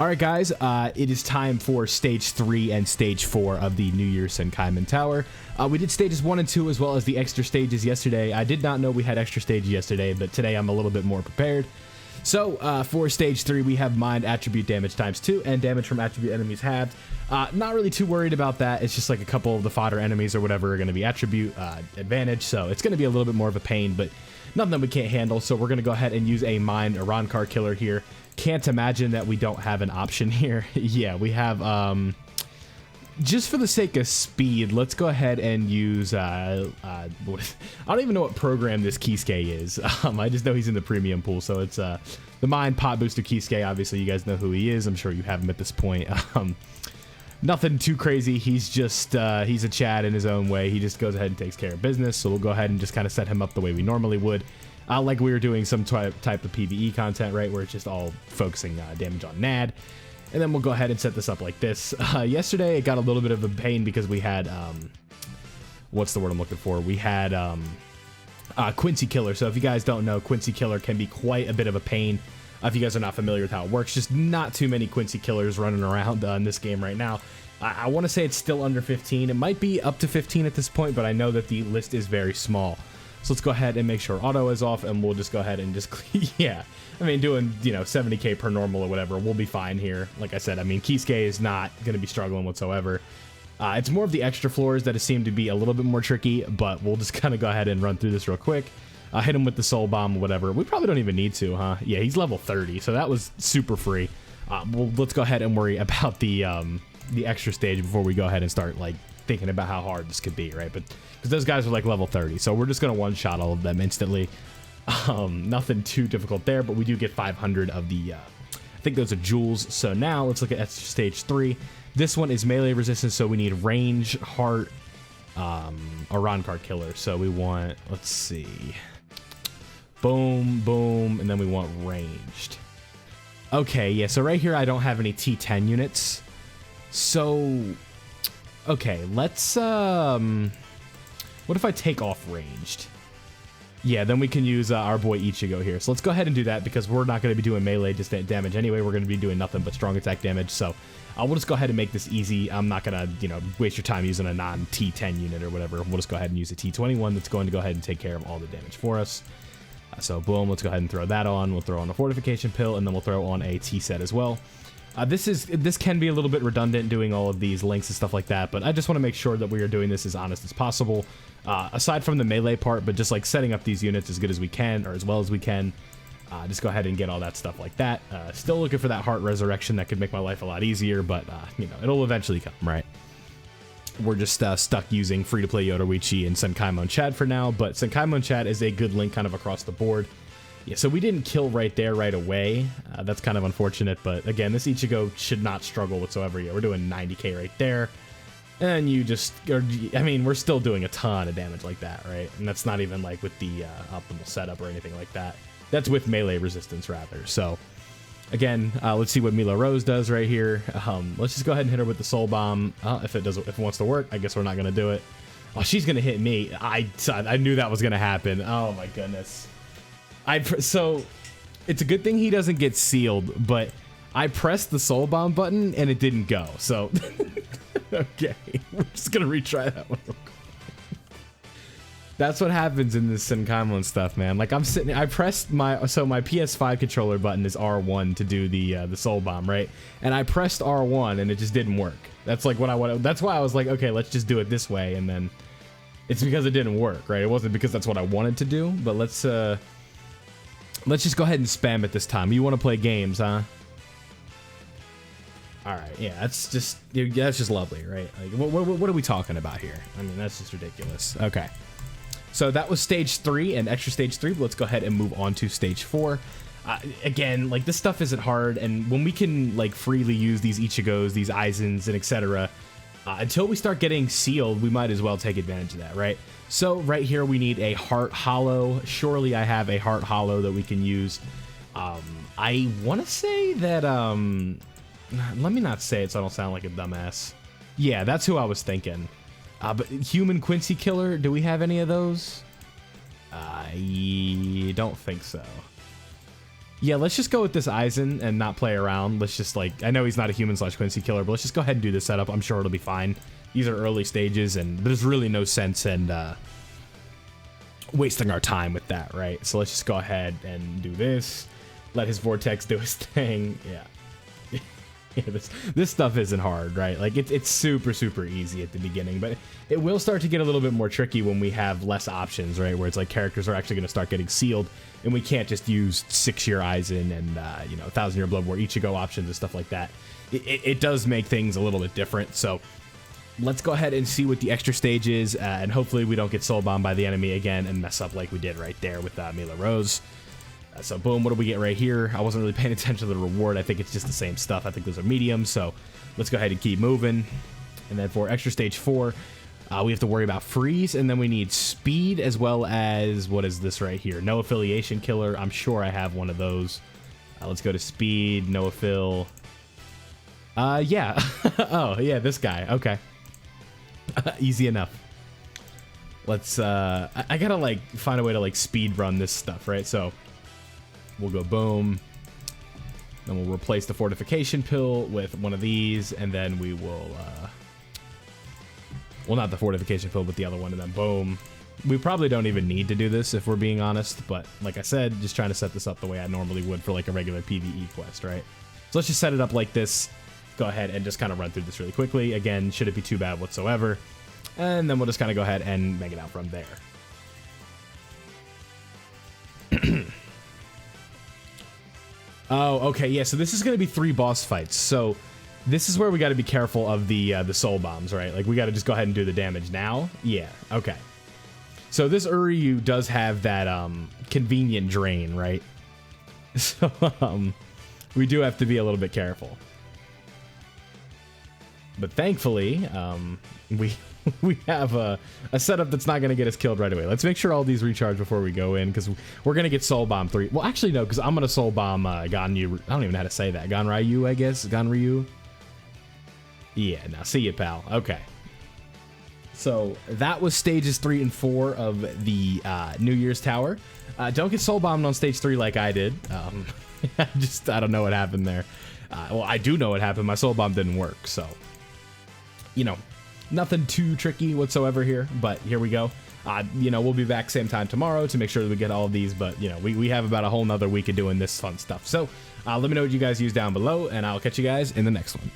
Alright guys, it is time for Stage 3 and Stage 4 of the New Year's SENKAIMON Tower. We did Stages 1 and 2 as well as the extra stages yesterday. I did not know we had extra stages yesterday, but today I'm a little bit more prepared. So, for Stage 3, we have Mind Attribute Damage ×2 and damage from attribute enemies halved. Not really too worried about that. It's just like a couple of the fodder enemies or whatever are going to be attribute advantage, so it's going to be a little bit more of a pain, but nothing that we can't handle. So we're going to go ahead and use a Mind Arankar killer here. Can't imagine that we don't have an option here. Yeah, we have, just for the sake of speed, let's go ahead and use, I don't even know what program this Kisuke is. I just know he's in the premium pool, so it's the Mind Pot Booster Kisuke. Obviously, you guys know who he is. I'm sure you have him at this point. Nothing too crazy. He's just, he's a Chad in his own way. He just goes ahead and takes care of business, so we'll go ahead and just kind of set him up the way we normally would. Like we were doing some type of PvE content, right, where it's just all focusing damage on NAD. And then we'll go ahead and set this up like this. Yesterday, it got a little bit of a pain because we had, what's the word I'm looking for? We had Quincy Killer. So if you guys don't know, Quincy Killer can be quite a bit of a pain. If you guys are not familiar with how it works, just not too many Quincy Killers running around in this game right now. I want to say it's still under 15. It might be up to 15 at this point, but I know that the list is very small. So let's go ahead and make sure auto is off, and we'll just go ahead and just, yeah. I mean, doing, you know, 70k per normal or whatever, we'll be fine here. Like I said, I mean, Kisuke is not going to be struggling whatsoever. It's more of the extra floors that seem to be a little bit more tricky, but we'll just kind of go ahead and run through this real quick. Hit him with the soul bomb or whatever. We probably don't even need to, huh? Yeah, he's level 30, so that was super free. Well, let's go ahead and worry about the extra stage before we go ahead and start, like, thinking about how hard this could be, right? But because those guys are like level 30, so we're just gonna one-shot all of them instantly. Nothing too difficult there, but we do get 500 of the I think those are jewels. So now let's look at Stage 3. This one is melee resistance, so we need range, heart, Arankar killer. So we want, let's see, boom, boom, and then we want ranged. Okay, yeah, so right here I don't have any T10 units, so okay, let's, what if I take off ranged? Yeah, then we can use our boy Ichigo here. So let's go ahead and do that because we're not going to be doing melee damage anyway. We're going to be doing nothing but strong attack damage. So we'll just go ahead and make this easy. I'm not going to, you know, waste your time using a non-T10 unit or whatever. We'll just go ahead and use a T21 that's going to go ahead and take care of all the damage for us. So boom, let's go ahead and throw that on. We'll throw on a fortification pill, and then we'll throw on a T-set as well. This can be a little bit redundant doing all of these links and stuff like that, but I just want to make sure that we are doing this as honest as possible. Aside from the melee part, but just like setting up these units as good as we can, or as well as we can. Just go ahead and get all that stuff like that. Still looking for that heart resurrection that could make my life a lot easier, but you know, it'll eventually come, right? We're just stuck using free-to-play Yoruichi and SENKAIMON Chad for now, but SENKAIMON Chad is a good link kind of across the board. Yeah, so we didn't kill right there right away. That's kind of unfortunate, but again, this Ichigo should not struggle whatsoever. Yeah, we're doing 90k right there. And you just, I mean, we're still doing a ton of damage like that, right? And that's not even like with the optimal setup or anything like that. That's with melee resistance rather. So again, let's see what Mila Rose does right here. Let's just go ahead and hit her with the soul bomb. If it wants to work, I guess we're not gonna do it. Oh, she's gonna hit me. I knew that was gonna happen. Oh my goodness. So it's a good thing he doesn't get sealed, but I pressed the soul bomb button and it didn't go. So okay, we're just gonna retry that one real quick. That's what happens in this SENKAIMON stuff, man. Like I pressed my PS5 controller button is R1 to do the soul bomb, right? And I pressed R1 and it just didn't work. That's like what I wanted. That's why I was like, okay, let's just do it this way, and then it's because it didn't work, right? It wasn't because that's what I wanted to do, but let's just go ahead and spam it this time. You want to play games, huh? All right, yeah, that's just lovely, right? Like, what are we talking about here? I mean, that's just ridiculous. Okay, so that was Stage 3 and extra Stage 3. But let's go ahead and move on to Stage 4. Again, like this stuff isn't hard, and when we can like freely use these Ichigos, these Aizens, and etc. Until we start getting sealed, we might as well take advantage of that, right? So right here we need a heart hollow. Surely I have a heart hollow that we can use. I want to say that let me not say it so I don't sound like a dumbass. Yeah, that's who I was thinking. But human Quincy killer, do we have any of those? I don't think so. Yeah, let's just go with this Aizen and not play around. Let's just, like, I know he's not a human / Quincy killer, but let's just go ahead and do this setup. I'm sure it'll be fine. These are early stages, and there's really no sense in wasting our time with that, right? So let's just go ahead and do this. Let his Vortex do his thing. Yeah. Yeah, this stuff isn't hard, right? Like, it's super easy at the beginning, but it will start to get a little bit more tricky when we have less options, right? Where it's like characters are actually going to start getting sealed, and we can't just use 6-year Aizen and, 1,000-year Blood War Ichigo options and stuff like that. It does make things a little bit different, so let's go ahead and see what the extra stage is, and hopefully we don't get soul bombed by the enemy again and mess up like we did right there with Mila Rose. So boom, what do we get right here? I wasn't really paying attention to the reward. I think it's just the same stuff. I think those are mediums, so let's go ahead and keep moving. And then for extra stage 4, we have to worry about freeze, and then we need speed as well as, what is this right here? No affiliation killer. I'm sure I have one of those. Let's go to speed, no affill. Yeah. Oh, yeah, this guy. Okay. Easy enough. Let's, I gotta, like, find a way to, like, speed run this stuff, right? So we'll go boom. Then we'll replace the fortification pill with one of these, and then we will, well, not the fortification pill, but the other one, and then boom. We probably don't even need to do this if we're being honest, but like I said, just trying to set this up the way I normally would for like a regular PvE quest, right? So let's just set it up like this. Go ahead and just kind of run through this really quickly. Again, shouldn't be too bad whatsoever. And then we'll just kind of go ahead and make it out from there. Oh, okay, yeah, so this is going to be 3 boss fights. So this is where we got to be careful of the soul bombs, right? Like, we got to just go ahead and do the damage now. Yeah, okay. So this Uryu does have that convenient drain, right? So we do have to be a little bit careful. But thankfully, we have a setup that's not going to get us killed right away. Let's make sure all these recharge before we go in, because we're going to get soul bomb 3. Well, actually, no, because I'm going to soul bomb Ganryu. I don't even know how to say that. Ganryu, I guess? Ganryu? Yeah, now see you, pal. Okay. So that was stages 3 and 4 of the New Year's Tower. Don't get soul bombed on stage 3 like I did. I don't know what happened there. Well, I do know what happened. My soul bomb didn't work, so, nothing too tricky whatsoever here, but here we go. We'll be back same time tomorrow to make sure that we get all of these, but, we have about a whole nother week of doing this fun stuff. So let me know what you guys use down below, and I'll catch you guys in the next one.